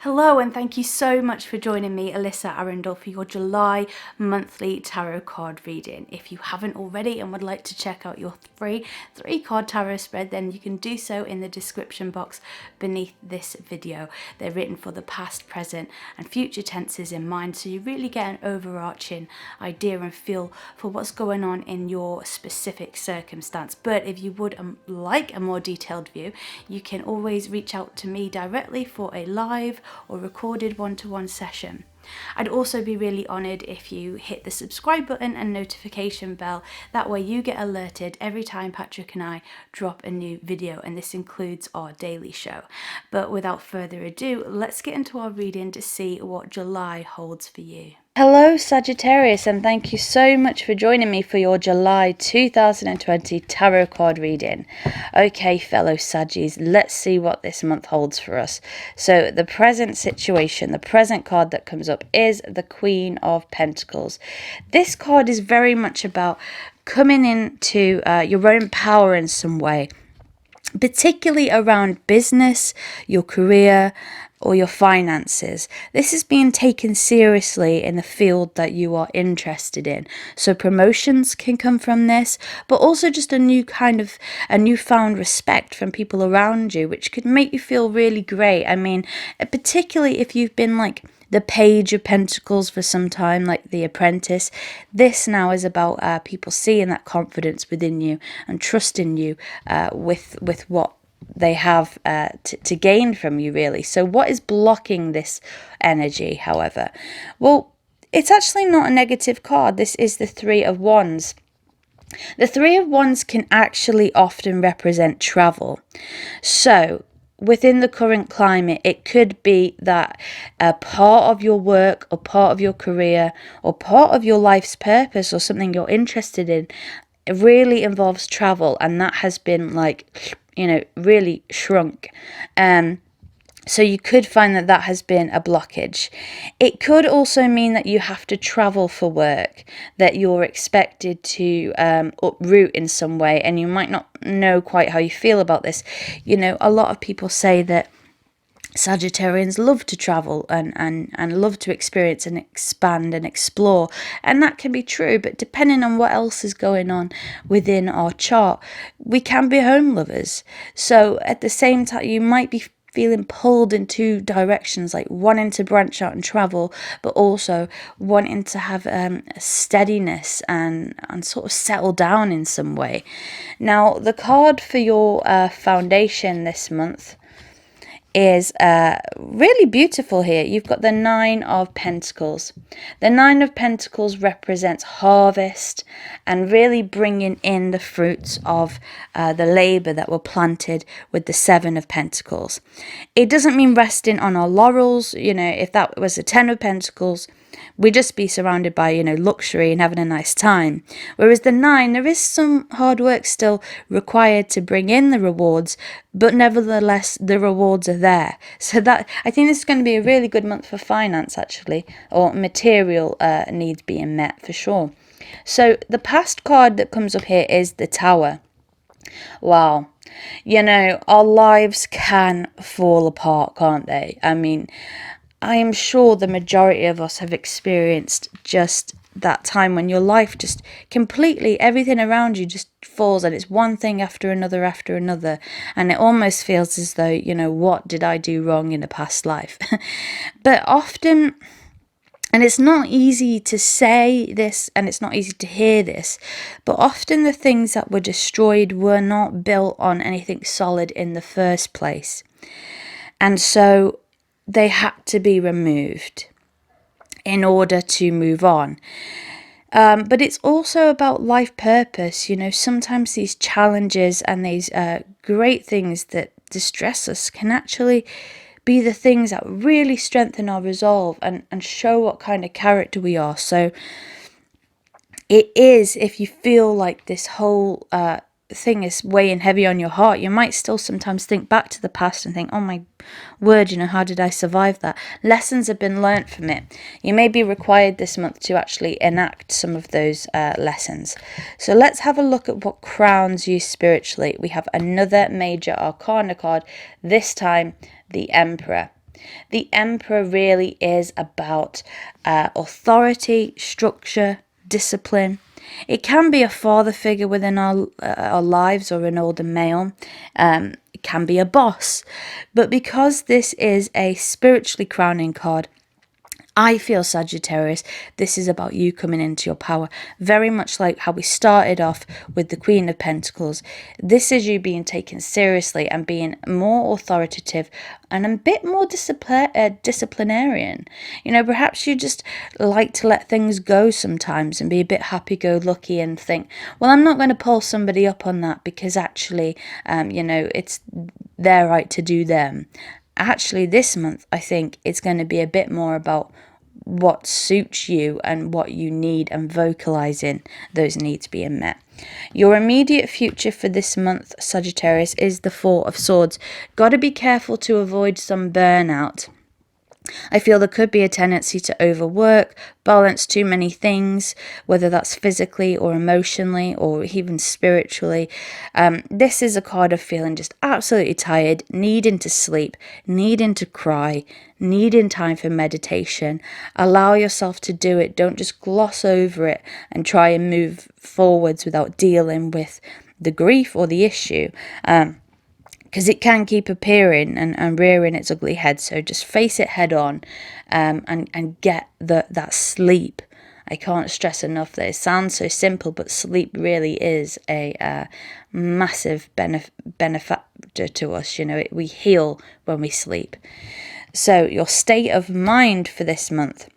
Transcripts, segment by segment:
Hello and thank you so much for joining me, Alyssa Arundell, for your July monthly tarot card reading. If you haven't already and would like to check out your free 3-card tarot spread, then you can do so in the description box beneath this video. They're written for the past, present and future tenses in mind, so you really get an overarching idea and feel for what's going on in your specific circumstance. But if you would like a more detailed view, you can always reach out to me directly for a live or recorded one-to-one session. I'd also be really honoured if you hit the subscribe button and notification bell. That way you get alerted every time Patrick and I drop a new video, and this includes our daily show. But without further ado, let's get into our reading to see what July holds for you. Hello Sagittarius, and thank you so much for joining me for your July 2020 tarot card reading. Okay, fellow Saggies, let's see what this month holds for us. So the present situation, the present card that comes up is the Queen of Pentacles. This card is very much about coming into your own power in some way, particularly around business, your career, or your finances. This is being taken seriously in the field that you are interested in. So promotions can come from this, but also just a newfound respect from people around you, which could make you feel really great. I mean, particularly if you've been like the Page of Pentacles for some time, like The Apprentice. This now is about people seeing that confidence within you and trusting you with what they have to gain from you, really. So what is blocking this energy, however? Well, it's actually not a negative card. This is the Three of Wands. The Three of Wands can actually often represent travel. So within the current climate, it could be that a part of your work or part of your career or part of your life's purpose or something you're interested in, it really involves travel, and that has been really shrunk. So you could find that has been a blockage. It could also mean that you have to travel for work, that you're expected to uproot in some way, and you might not know quite how you feel about this. You know, a lot of people say that Sagittarians love to travel and love to experience and expand and explore, and that can be true, but depending on what else is going on within our chart, we can be home lovers. So at the same time, you might be feeling pulled in two directions, like wanting to branch out and travel, but also wanting to have a steadiness and sort of settle down in some way. Now, the card for your foundation this month is really beautiful here. You've got the Nine of Pentacles. The Nine of Pentacles represents harvest and really bringing in the fruits of the labor that were planted with the Seven of Pentacles. It doesn't mean resting on our laurels. You know, if that was a Ten of Pentacles, we'd just be surrounded by, luxury and having a nice time. Whereas the 9, there is some hard work still required to bring in the rewards, but nevertheless, the rewards are there. So that, I think this is going to be a really good month for finance, actually, or material needs being met for sure. So the past card that comes up here is the Tower. Wow. Our lives can fall apart, can't they? I mean, I am sure the majority of us have experienced just that time when your life just completely, everything around you just falls, and it's one thing after another, and it almost feels as though, what did I do wrong in a past life? But often, and it's not easy to say this and it's not easy to hear this, but often the things that were destroyed were not built on anything solid in the first place. And so they had to be removed in order to move on. But it's also about life purpose. Sometimes these challenges and these great things that distress us can actually be the things that really strengthen our resolve and show what kind of character we are. So it is, if you feel like this whole thing is weighing heavy on your heart, you might still sometimes think back to the past and think, oh my word, how did I survive that? Lessons have been learnt from it. You may be required this month to actually enact some of those lessons. So let's have a look at what crowns you spiritually. We have another major arcana card, this time the Emperor. The Emperor really is about authority, structure, discipline. It can be a father figure within our lives, or an older male. It can be a boss. But because this is a spiritually crowning card, I feel, Sagittarius, this is about you coming into your power. Very much like how we started off with the Queen of Pentacles. This is you being taken seriously and being more authoritative and a bit more disciplinarian. You know, perhaps you just like to let things go sometimes and be a bit happy-go-lucky and think, well, I'm not going to pull somebody up on that because actually, you know, it's their right to do them. Actually, this month, I think it's going to be a bit more about what suits you and what you need, and vocalizing those needs being met. Your immediate future for this month, Sagittarius, is the Four of Swords. Got to be careful to avoid some burnout. I feel there could be a tendency to overwork, balance too many things, whether that's physically or emotionally or even spiritually. This is a card of feeling just absolutely tired, needing to sleep, needing to cry, needing time for meditation. Allow yourself to do it. Don't just gloss over it and try and move forwards without dealing with the grief or the issue. Because it can keep appearing and rearing its ugly head. So just face it head on, and get that sleep. I can't stress enough that it sounds so simple, but sleep really is a massive benefactor to us. You know, we heal when we sleep. So your state of mind for this month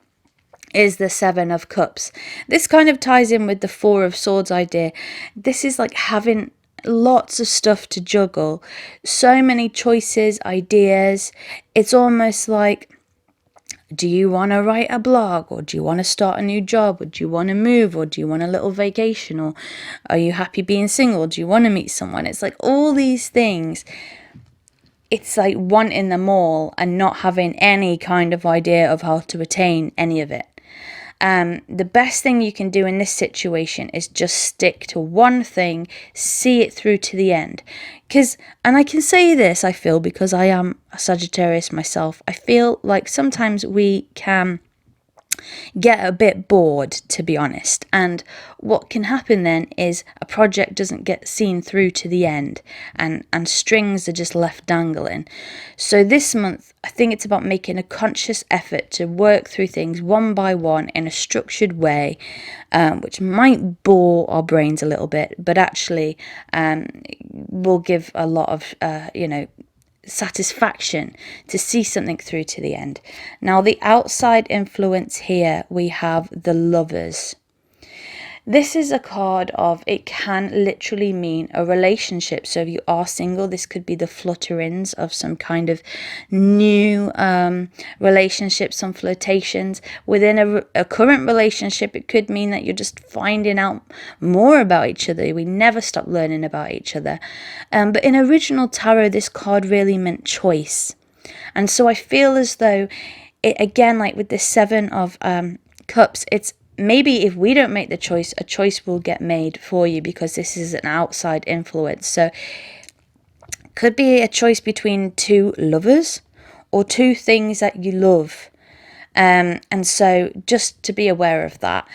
is the Seven of Cups. This kind of ties in with the Four of Swords idea. This is like having lots of stuff to juggle, so many choices, ideas. It's almost like, do you want to write a blog, or do you want to start a new job, or do you want to move, or do you want a little vacation, or are you happy being single, do you want to meet someone? It's like all these things. It's like wanting them all and not having any kind of idea of how to attain any of it. The best thing you can do in this situation is just stick to one thing, see it through to the end. And I can say this, I feel, because I am a Sagittarius myself, I feel like sometimes we can get a bit bored, to be honest. And what can happen then is a project doesn't get seen through to the end, and strings are just left dangling. So this month, I think it's about making a conscious effort to work through things one by one in a structured way, which might bore our brains a little bit, but actually will give a lot of, satisfaction to see something through to the end. Now, the outside influence here, we have the Lovers. This is a card of, it can literally mean a relationship. So if you are single, this could be the flutterings of some kind of new relationship, some flirtations. Within a current relationship, it could mean that you're just finding out more about each other. We never stop learning about each other. But in original tarot, this card really meant choice. And so I feel as though, it, again, like with this Seven of Cups, it's maybe if we don't make the choice, a choice will get made for you, because this is an outside influence. So could be a choice between two lovers or two things that you love. And so just to be aware of that.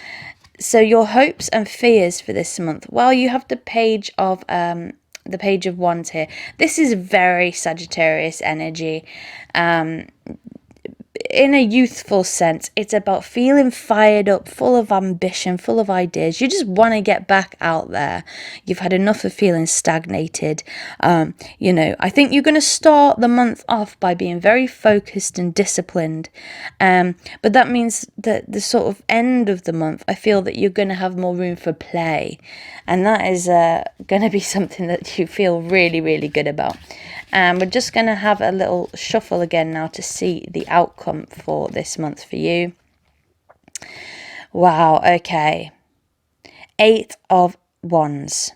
So your hopes and fears for this month. Well, you have the Page of Wands here. This is very Sagittarius energy. In a youthful sense, it's about feeling fired up, full of ambition, full of ideas. You just want to get back out there. You've had enough of feeling stagnated. I think you're going to start the month off by being very focused and disciplined. But that means that the sort of end of the month, I feel that you're going to have more room for play. And that is going to be something that you feel really, really good about. And we're just going to have a little shuffle again now to see the outcome for this month for you. Wow, okay. 8 of Wands.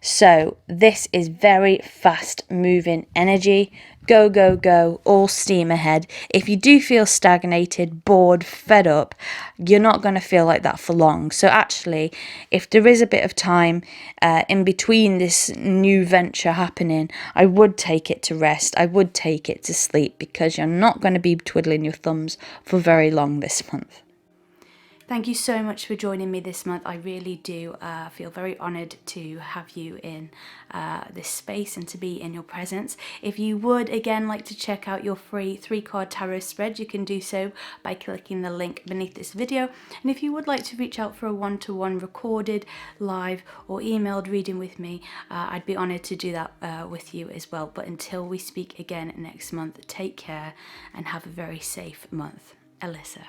So this is very fast moving energy, go, go, go, all steam ahead. If you do feel stagnated, bored, fed up, you're not going to feel like that for long. So actually, if there is a bit of time in between this new venture happening, I would take it to rest. I would take it to sleep, because you're not going to be twiddling your thumbs for very long this month. Thank you so much for joining me this month. I really do feel very honoured to have you in this space and to be in your presence. If you would, again, like to check out your free 3-card tarot spread, you can do so by clicking the link beneath this video. And if you would like to reach out for a one-to-one recorded, live or emailed reading with me, I'd be honoured to do that with you as well. But until we speak again next month, take care and have a very safe month. Alyssa.